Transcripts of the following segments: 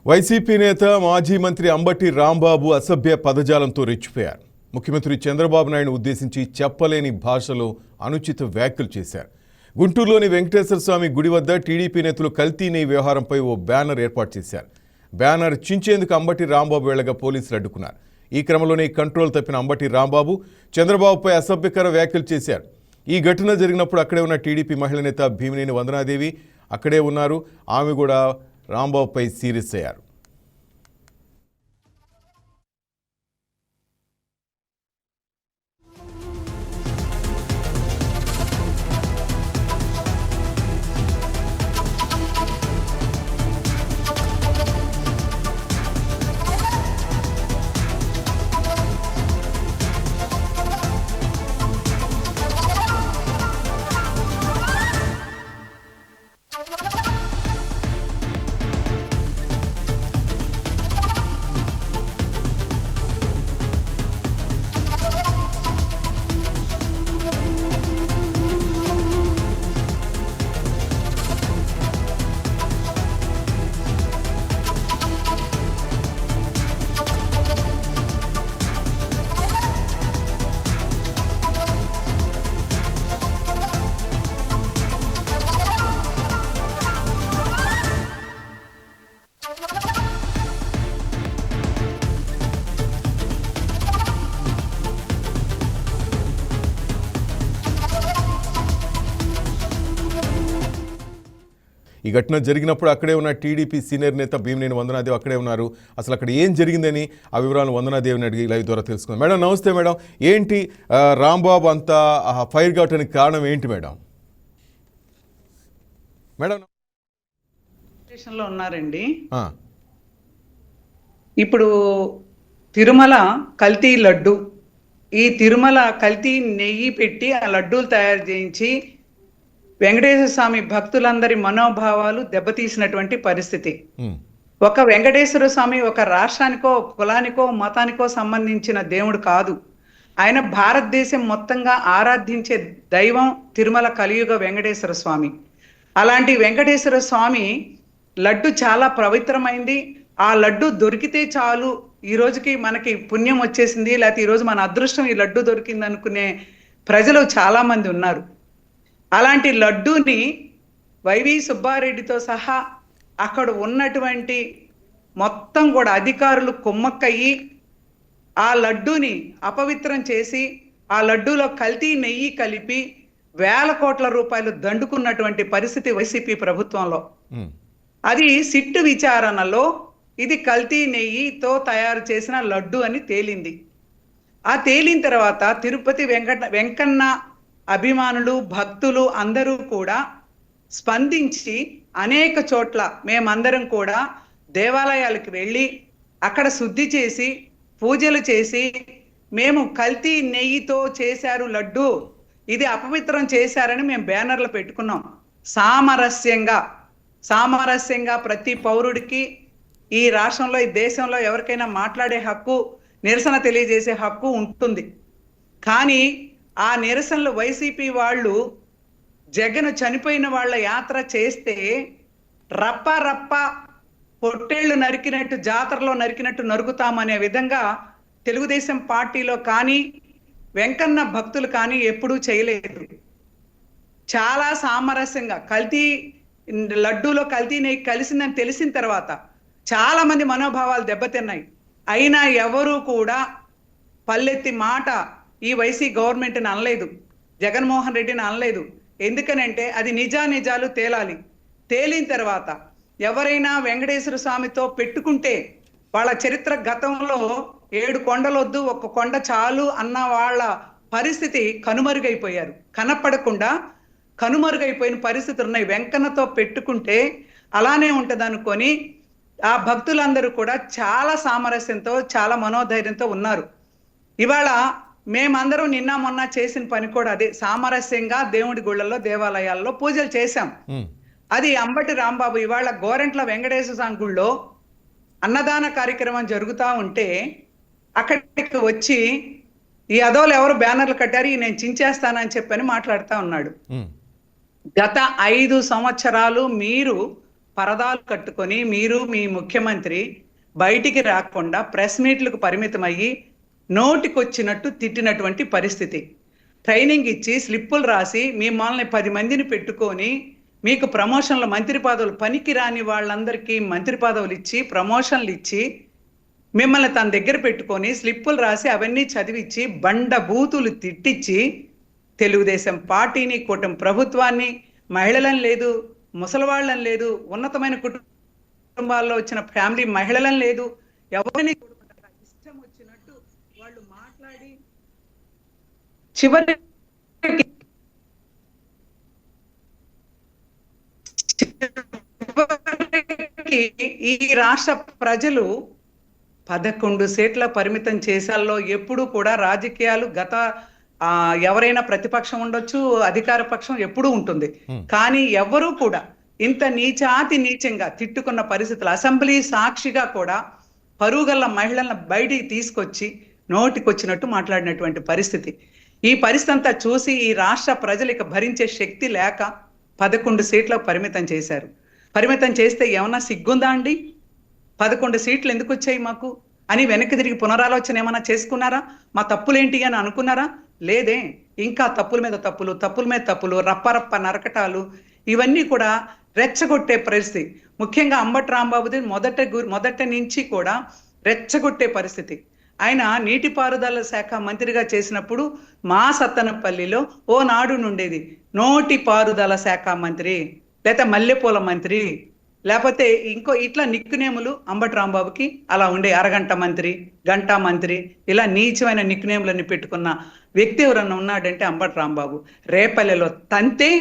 YCP నేత మాజీ మంత్రి అంబటి రాంబాబు అసభ్య పదజాలంతో రెచ్చిపోయారు. ముఖ్యమంత్రి చంద్రబాబు నాయుడు ఉద్దేశించి చెప్పలేని భాషలో అనుచిత వ్యాఖ్యలు చేశారు. గుంటూరులోని వెంకటేశ్వర స్వామి గుడి వద్ద టీడీపీ నేతలు కల్తీ నెయ్యి వ్యవహారంపై ఓ బ్యానర్ ఏర్పాటు చేశారు. బ్యానర్ చించేందుకు అంబటి రాంబాబు వెళ్లగా పోలీసులు అడ్డుకున్నారు. ఈ క్రమంలోనే కంట్రోల్ తప్పిన అంబటి రాంబాబు చంద్రబాబుపై అసభ్యకర వ్యాఖ్యలు చేశారు. ఈ ఘటన జరిగినప్పుడు అక్కడే ఉన్న టీడీపీ మహిళా నేత భీమినేని వందనాదేవి అక్కడే ఉన్నారు. ఆమె కూడా రాంబాబుపై సీరియస్ అయ్యారు. ఈ ఘటన జరిగినప్పుడు అక్కడే ఉన్న టీడీపీ సీనియర్ నేత భీమినేని వందనాదేవి అక్కడే ఉన్నారు. అసలు అక్కడ ఏం జరిగిందని ఆ వివరాలు వందనాదేవిని అడిగి లైవ్ ద్వారా తెలుసుకుందాం. మేడం నమస్తే. మేడం, ఏంటి రాంబాబు అంతా ఫైర్ కావడానికి కారణం ఏంటి మేడం? మేడం స్టేషన్లో ఉన్నారండి. ఇప్పుడు తిరుమల కల్తీ లడ్డు, ఈ తిరుమల కల్తీ నెయ్యి పెట్టి ఆ లడ్డూలు తయారు చేయించి వెంకటేశ్వర స్వామి భక్తులందరి మనోభావాలు దెబ్బతీసినటువంటి పరిస్థితి. ఒక వెంకటేశ్వర స్వామి ఒక రాష్ట్రానికో కులానికో మతానికో సంబంధించిన దేవుడు కాదు. ఆయన భారతదేశం మొత్తంగా ఆరాధించే దైవం తిరుమల కలియుగ వెంకటేశ్వర స్వామి. అలాంటి వెంకటేశ్వర స్వామి లడ్డు చాలా పవిత్రమైంది. ఆ లడ్డు దొరికితే చాలు, ఈ రోజుకి మనకి పుణ్యం వచ్చేసింది, లేకపోతే ఈరోజు మన అదృష్టం ఈ లడ్డు దొరికింది అనుకునే ప్రజలు చాలా మంది ఉన్నారు. అలాంటి లడ్డూని వైవి సుబ్బారెడ్డితో సహా అక్కడ ఉన్నటువంటి మొత్తం కూడా అధికారులు కుమ్మక్కయ్యి ఆ లడ్డూని అపవిత్రం చేసి ఆ లడ్డూలో కల్తీ నెయ్యి కలిపి వేల కోట్ల రూపాయలు దండుకున్నటువంటి పరిస్థితి వైసీపీ ప్రభుత్వంలో. అది సిట్టు విచారణలో ఇది కల్తీ నెయ్యితో తయారు చేసిన లడ్డు అని తేలింది. ఆ తేలిన తర్వాత తిరుపతి వెంకన్న అభిమానులు భక్తులు అందరూ కూడా స్పందించి అనేక చోట్ల మేమందరం కూడా దేవాలయాలకు వెళ్ళి అక్కడ శుద్ధి చేసి పూజలు చేసి మేము కల్తీ నెయ్యితో చేశారు లడ్డు, ఇది అపవిత్రం చేశారని మేము బ్యానర్లు పెట్టుకున్నాం. సామరస్యంగా ప్రతి పౌరుడికి ఈ రాష్ట్రంలో ఈ దేశంలో ఎవరికైనా మాట్లాడే హక్కు, నిరసన తెలియజేసే హక్కు ఉంటుంది. కానీ ఆ నిరసనలు వైసీపీ వాళ్ళు జగన్ చనిపోయిన వాళ్ళ యాత్ర చేస్తే రప్ప పొట్టేళ్లు నరికినట్టు జాతరలో నరికినట్టు నరుకుతామనే విధంగా తెలుగుదేశం పార్టీలో కానీ వెంకన్న భక్తులు కానీ ఎప్పుడూ చేయలేదు. చాలా సామరస్యంగా కల్తీ లడ్డూలో కల్తీ నెయ్యి కలిసిందని తెలిసిన తర్వాత చాలా మంది మనోభావాలు దెబ్బతిన్నాయి. అయినా ఎవరూ కూడా పల్లెత్తి మాట ఈ వైసీ గవర్నమెంట్ని అనలేదు, జగన్మోహన్ రెడ్డిని అనలేదు. ఎందుకనంటే అది నిజాలు తేలాలి. తేలిన తర్వాత ఎవరైనా వెంకటేశ్వర స్వామితో పెట్టుకుంటే వాళ్ళ చరిత్ర గతంలో 7 కొండలొద్దు 1 కొండ చాలు అన్న వాళ్ళ పరిస్థితి కనుమరుగైపోయారు. కనపడకుండా కనుమరుగైపోయిన పరిస్థితులు ఉన్నాయి. వెంకన్నతో పెట్టుకుంటే అలానే ఉంటుంది అనుకొని ఆ భక్తులందరూ కూడా చాలా సామరస్యంతో చాలా మనోధైర్యంతో ఉన్నారు. ఇవాళ మేమందరం నిన్న మొన్న చేసిన పని కూడా అదే, సామరస్యంగా దేవుడి గుళ్ళల్లో దేవాలయాల్లో పూజలు చేశాం. అది అంబటి రాంబాబు ఇవాళ గోరెంట్ల వెంకటేశ్వర స్వామి గుళ్ళో అన్నదాన కార్యక్రమం జరుగుతూ ఉంటే అక్కడికి వచ్చి ఈ అదోలు ఎవరు బ్యానర్లు కట్టారు, నేను చించేస్తానని చెప్పని మాట్లాడుతూ ఉన్నాడు. గత 5 సంవత్సరాలు మీరు పరదాలు కట్టుకొని మీరు మీ ముఖ్యమంత్రి బయటికి రాకుండా ప్రెస్ మీట్లకు పరిమితమయ్యి నోటికొచ్చినట్టు తిట్టినటువంటి పరిస్థితి. ట్రైనింగ్ ఇచ్చి స్లిప్పులు రాసి మిమ్మల్ని 10 మందిని పెట్టుకొని మీకు ప్రమోషన్లు, మంత్రి పదవులు, పనికి రాని వాళ్ళందరికీ మంత్రి పదవులు ఇచ్చి ప్రమోషన్లు ఇచ్చి మిమ్మల్ని తన దగ్గర పెట్టుకొని స్లిప్పులు రాసి అవన్నీ చదివించి బండ బూతులు తిట్టించి తెలుగుదేశం పార్టీని, కూటమి ప్రభుత్వాన్ని, మహిళలను లేదు, ముసలివాళ్ళని లేదు, ఉన్నతమైన కుటుంబాల్లో వచ్చిన ఫ్యామిలీ మహిళలను లేదు, ఎవరిని ఇష్టం వచ్చినట్టు వాళ్ళు మాట్లాడి చివరికి ఈ రాష్ట్ర ప్రజలు 11 సీట్ల పరిమితం చేశాల్లో ఎప్పుడు కూడా రాజకీయాలు ఎవరైనా ప్రతిపక్షం ఉండొచ్చు, అధికార పక్షం ఎప్పుడూ ఉంటుంది. కానీ ఎవరూ కూడా ఇంత నీచంగా తిట్టుకున్న పరిస్థితులు, అసెంబ్లీ సాక్షిగా కూడా పరుగల్ల మహిళలను బయటికి తీసుకొచ్చి నోటికొచ్చినట్టు మాట్లాడినటువంటి పరిస్థితి. ఈ పరిస్థితి అంతా చూసి ఈ రాష్ట్ర ప్రజలకు భరించే శక్తి లేక 11 సీట్లకు పరిమితం చేశారు. పరిమితం చేస్తే ఏమన్నా సిగ్గుందా అండి? 11 సీట్లు ఎందుకు వచ్చాయి మాకు అని వెనక్కి తిరిగి పునరాలోచన ఏమన్నా చేసుకున్నారా? మా తప్పులేంటి అని అనుకున్నారా? లేదే. ఇంకా తప్పుల మీద తప్పులు, రప్పరప్ప నరకటాలు, ఇవన్నీ కూడా రెచ్చగొట్టే పరిస్థితి. ముఖ్యంగా అంబటి రాంబాబుది మొదట నుంచి కూడా రెచ్చగొట్టే పరిస్థితి. ఆయన నీటిపారుదల శాఖ మంత్రిగా చేసినప్పుడు మా సత్తనపల్లిలో ఓ నాడు నుండేది నోటిపారుదల శాఖ మంత్రి, లేకపోతే మల్లెపూల మంత్రి, లేకపోతే ఇంకో ఇట్లా నిక్నేములు అంబటి రాంబాబుకి అలా ఉండే. అరగంట మంత్రి, గంటా మంత్రి, ఇలా నీచమైన నిక్నేములన్నీ పెట్టుకున్న వ్యక్తి ఎవరన్నా ఉన్నాడంటే అంబటి రాంబాబు. రేపల్లెలో తంతే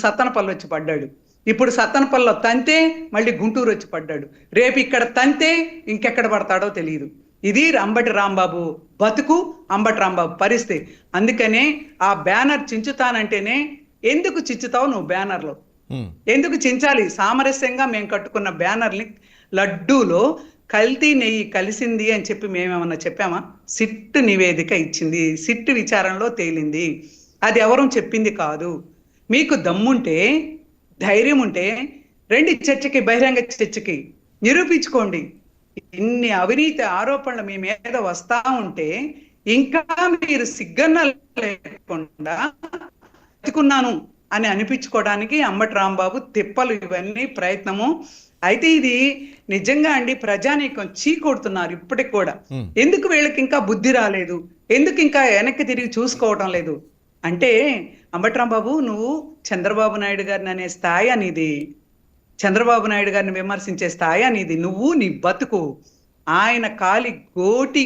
సత్తనపల్లి వచ్చి పడ్డాడు, ఇప్పుడు సత్తనపల్లిలో తంతే మళ్ళీ గుంటూరు వచ్చి పడ్డాడు, రేపు ఇక్కడ తంతే ఇంకెక్కడ పడతాడో తెలియదు. ఇది అంబటి రాంబాబు బతుకు, అంబటి రాంబాబు పరిస్థితి. అందుకనే ఆ బ్యానర్ చించుతానంటేనే ఎందుకు చించుతావు నువ్వు బ్యానర్లో? ఎందుకు చించాలి? సామరస్యంగా మేము కట్టుకున్న బ్యానర్ని లడ్డూలో కల్తీ నెయ్యి కలిసింది అని చెప్పి మేమేమన్నా చెప్పామా? సిట్టు నివేదిక ఇచ్చింది, సిట్టు విచారణలో తేలింది, అది ఎవరూ చెప్పింది కాదు. మీకు దమ్ముంటే, ధైర్యం ఉంటే రండి చర్చకి, బహిరంగ చర్చకి, నిరూపించుకోండి. ఇన్ని అవినీతి ఆరోపణలు మీ మీద వస్తా ఉంటే ఇంకా మీరు సిగ్గన్న లేకుండా బతుకున్నాను అని అనిపించుకోవడానికి అంబటి రాంబాబు తిప్పలు ఇవన్నీ ప్రయత్నము. అయితే ఇది నిజంగా అండి ప్రజానీకం చీకొడుతున్నారు ఇప్పటికి కూడా. ఎందుకు వీళ్ళకి ఇంకా బుద్ధి రాలేదు? ఎందుకు ఇంకా వెనక్కి తిరిగి చూసుకోవడం లేదు అంటే, అంబటి రాంబాబు నువ్వు చంద్రబాబు నాయుడు గారిని అనే స్థాయి అనేది, చంద్రబాబు నాయుడు గారిని విమర్శించే స్థాయి అనేది, నువ్వు నీ బతుకు ఆయన కాలి గోటి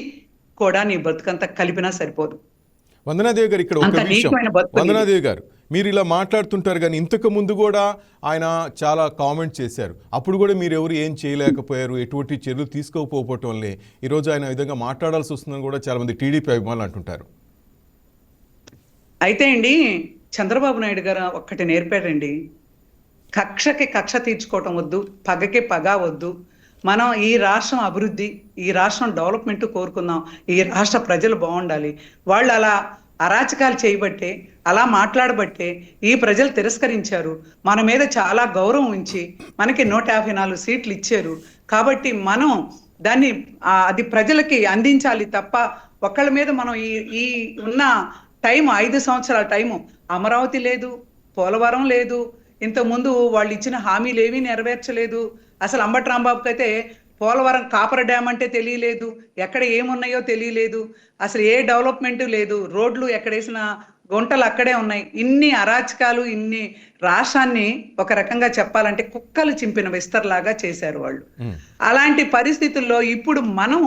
కూడా నీ బతుకంతా కలిపినా సరిపోదు. వందనాదేవి గారు, ఇక్కడ ఒక విషయం, వందనాదేవి గారు మీరు ఇలా మాట్లాడుతుంటారు కానీ ఇంతకు ముందు కూడా ఆయన చాలా కామెంట్ చేశారు. అప్పుడు కూడా మీరు ఎవరు ఏం చేయలేకపోయారు, ఎటువంటి చర్యలు తీసుకోకపోవటం వల్లే ఈరోజు ఆయన విధంగా మాట్లాడాల్సి వస్తుందని కూడా చాలా మంది టీడీపీ అభిమానులు అంటుంటారు. అయితే అండి చంద్రబాబు నాయుడు గారు ఒక్కటి నేర్పాడండి, కక్షకి కక్ష తీర్చుకోవటం వద్దు, పగకి పగ వద్దు. మనం ఈ రాష్ట్రం అభివృద్ధి, ఈ రాష్ట్రం డెవలప్మెంట్ కోరుకుందాం, ఈ రాష్ట్ర ప్రజలు బాగుండాలి. వాళ్ళు అలా అరాచకాలు చేయబట్టే, అలా మాట్లాడబట్టే ఈ ప్రజలు తిరస్కరించారు. మన మీద చాలా గౌరవం ఉంచి మనకి 154 సీట్లు ఇచ్చారు. కాబట్టి మనం దాన్ని అది ప్రజలకి అందించాలి తప్ప ఒక్కళ్ళ మీద మనం ఈ ఉన్న టైం 5 సంవత్సరాల టైము అమరావతి లేదు, పోలవరం లేదు, ఇంతకుముందు వాళ్ళు ఇచ్చిన హామీలు ఏమీ నెరవేర్చలేదు. అసలు అంబటి రాంబాబుకి అయితే పోలవరం కాపర్ డ్యామ్ అంటే తెలియలేదు, ఎక్కడ ఏమున్నాయో తెలియలేదు, అసలు ఏ డెవలప్మెంట్ లేదు, రోడ్లు ఎక్కడేసిన గుంటలు అక్కడే ఉన్నాయి. ఇన్ని అరాచకాలు, ఇన్ని రాష్ట్రాన్ని ఒక రకంగా చెప్పాలంటే కుక్కలు చింపిన విస్తర్లాగా చేశారు వాళ్ళు. అలాంటి పరిస్థితుల్లో ఇప్పుడు మనం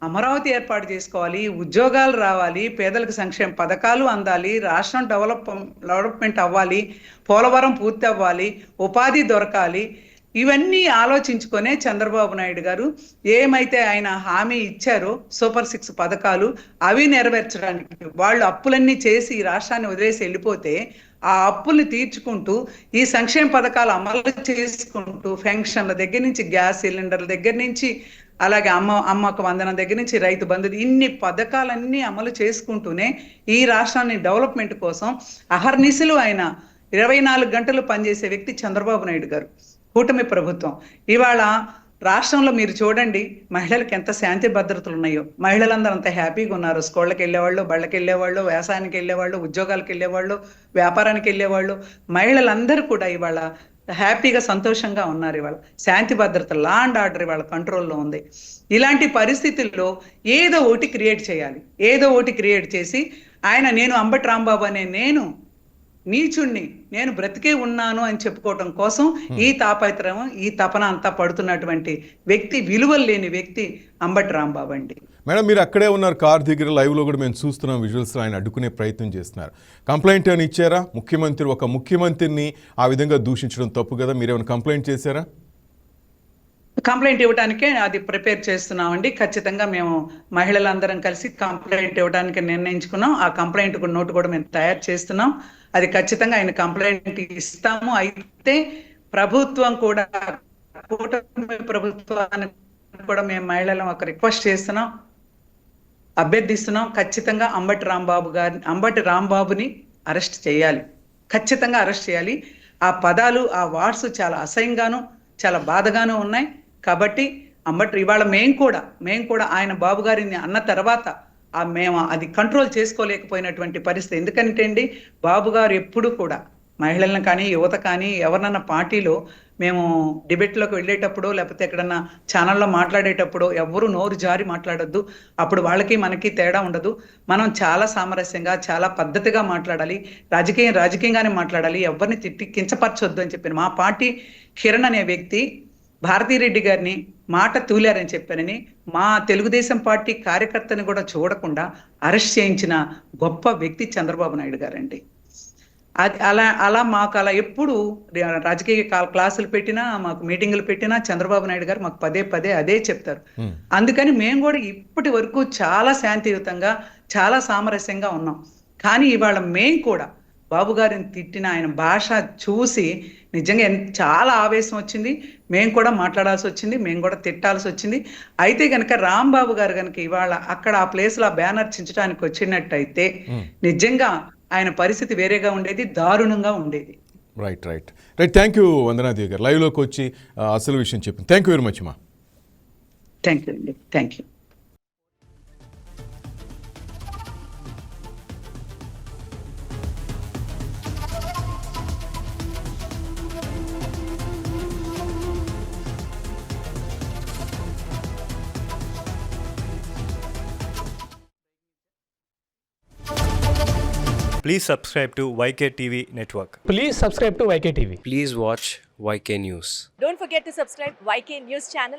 అమరావతి ఏర్పాటు చేసుకోవాలి, ఉద్యోగాలు రావాలి, పేదలకు సంక్షేమ పథకాలు అందాలి, రాష్ట్రం డెవలప్మెంట్ అవ్వాలి, పోలవరం పూర్తి అవ్వాలి, ఉపాధి దొరకాలి. ఇవన్నీ ఆలోచించుకొనే చంద్రబాబు నాయుడు గారు ఏమైతే ఆయన హామీ ఇచ్చారో సూపర్ 6 పథకాలు అవి నెరవేర్చడానికి వాళ్ళు అప్పులన్నీ చేసి ఈ రాష్ట్రాన్ని వదిలేసి వెళ్ళిపోతే ఆ అప్పుల్ని తీర్చుకుంటూ ఈ సంక్షేమ పథకాలు అమలు చేసుకుంటూ పెన్షన్ల దగ్గర నుంచి, గ్యాస్ సిలిండర్ల దగ్గర నుంచి, అలాగే అమ్మకు వందనం దగ్గర నుంచి రైతు బంధు, ఇన్ని పథకాలన్నీ అమలు చేసుకుంటూనే ఈ రాష్ట్రాన్ని డెవలప్మెంట్ కోసం అహర్నిశలు ఆయన 24 గంటలు పనిచేసే వ్యక్తి చంద్రబాబు నాయుడు గారు. కూటమి ప్రభుత్వం. ఇవాళ రాష్ట్రంలో మీరు చూడండి, మహిళలకు ఎంత శాంతి భద్రతలు ఉన్నాయో. మహిళలందరూ అంత హ్యాపీగా ఉన్నారు. స్కూళ్ళకి వెళ్ళేవాళ్ళు, బళ్ళకి వెళ్ళేవాళ్ళు, వ్యవసాయానికి వెళ్ళేవాళ్ళు, ఉద్యోగాలకు వెళ్ళేవాళ్ళు, వ్యాపారానికి వెళ్ళేవాళ్ళు. మహిళలందరూ కూడా ఇవాళ హ్యాపీగా సంతోషంగా ఉన్నారు. ఇవాళ శాంతి భద్రత, లా అండ్ ఆర్డర్ ఇవాళ కంట్రోల్లో ఉంది. ఇలాంటి పరిస్థితుల్లో ఏదో ఒకటి క్రియేట్ చేయాలి. ఏదో ఒకటి క్రియేట్ చేసి నేను అంబటి రాంబాబు అనే నేను నీచుణ్ణి, నేను బ్రతికే ఉన్నాను అని చెప్పుకోవటం కోసం ఈ తాపత్రయం, ఈ తపన అంతా పడుతున్నటువంటి వ్యక్తి, విలువలు లేని వ్యక్తి అంబటి రాంబాబు అండి. మేడం, మీరు అక్కడే ఉన్నారు, కార్ దగ్గర లైవ్లో కూడా మేము చూస్తున్నాం విజువల్స్. ఆయన అడ్డుకునే ప్రయత్నం చేస్తున్నారు. కంప్లైంట్ అని ఇచ్చారా? ఒక ముఖ్యమంత్రిని ఆ విధంగా దూషించడం తప్పు కదా, మీరేమైనా కంప్లైంట్ చేశారా? కంప్లైంట్ ఇవ్వడానికే అది ప్రిపేర్ చేస్తున్నామండి. ఖచ్చితంగా మేము మహిళలందరం కలిసి కంప్లైంట్ ఇవ్వడానికి నిర్ణయించుకున్నాం. ఆ కంప్లైంట్ నోటు కూడా మేము తయారు చేస్తున్నాం. అది ఖచ్చితంగా ఆయన కంప్లైంట్ ఇస్తాము. అయితే ప్రభుత్వం కూడా, కూటమి ప్రభుత్వానికి కూడా మేము మహిళలను ఒక రిక్వెస్ట్ చేస్తున్నాం, అభ్యర్థిస్తున్నాం. ఖచ్చితంగా అంబటి రాంబాబుని అరెస్ట్ చేయాలి. ఖచ్చితంగా అరెస్ట్ చేయాలి. ఆ పదాలు, ఆ వార్డ్స్ చాలా అసహ్యంగాను, చాలా బాధగాను ఉన్నాయి. కాబట్టి ఇవాళ మేము కూడా ఆయన బాబు గారిని అన్న తర్వాత మేము అది కంట్రోల్ చేసుకోలేకపోయినటువంటి పరిస్థితి. ఎందుకంటే అండి, బాబు గారు ఎప్పుడు కూడా మహిళలను కానీ, యువత కానీ, ఎవరినన్నా పార్టీలో మేము డిబేట్లోకి వెళ్ళేటప్పుడు, లేకపోతే ఎక్కడన్నా ఛానల్లో మాట్లాడేటప్పుడు ఎవరు నోరు జారి మాట్లాడొద్దు. అప్పుడు వాళ్ళకి మనకి తేడా ఉండదు. మనం చాలా సామరస్యంగా, చాలా పద్ధతిగా మాట్లాడాలి. రాజకీయంగానే మాట్లాడాలి. ఎవరిని తిట్టి కించపరచొద్దు అని చెప్పాను. మా పార్టీ కిరణ్ అనే వ్యక్తి భారతీరెడ్డి గారిని మాట తూలారని చెప్పానని, మా తెలుగుదేశం పార్టీ కార్యకర్తని కూడా చూడకుండా అరెస్ట్ చేయించిన గొప్ప వ్యక్తి చంద్రబాబు నాయుడు గారండి. అది అలా మాకు ఎప్పుడు రాజకీయ క్లాసులు పెట్టినా, మాకు మీటింగులు పెట్టినా చంద్రబాబు నాయుడు గారు మాకు పదే అదే చెప్తారు. అందుకని మేము కూడా ఇప్పటి వరకు చాలా శాంతియుతంగా, చాలా సామరస్యంగా ఉన్నాం. కానీ ఇవాళ మేము కూడా బాబు గారిని తిట్టిన ఆయన భాష చూసి నిజంగా చాలా ఆవేశం వచ్చింది. మేము కూడా మాట్లాడాల్సి వచ్చింది, మేము కూడా తిట్టాల్సి వచ్చింది. అయితే కనుక రాంబాబు గారు కనుక ఇవాళ అక్కడ ఆ ప్లేస్లో ఆ బ్యానర్ చించడానికి వచ్చినట్టయితే నిజంగా ఆయన పరిస్థితి వేరేగా ఉండేది, దారుణంగా ఉండేది. రైట్. థ్యాంక్ యూ వందనాదేవి గారు, లైవ్లోకి వచ్చి అసలు విషయం చెప్పింది. థ్యాంక్ యూ వెరీ మచ్ మా. థ్యాంక్ యూ అండి. Thank you. Please subscribe to YK TV Network. Please subscribe to YK TV. Please watch YK News. Don't forget to subscribe YK News channel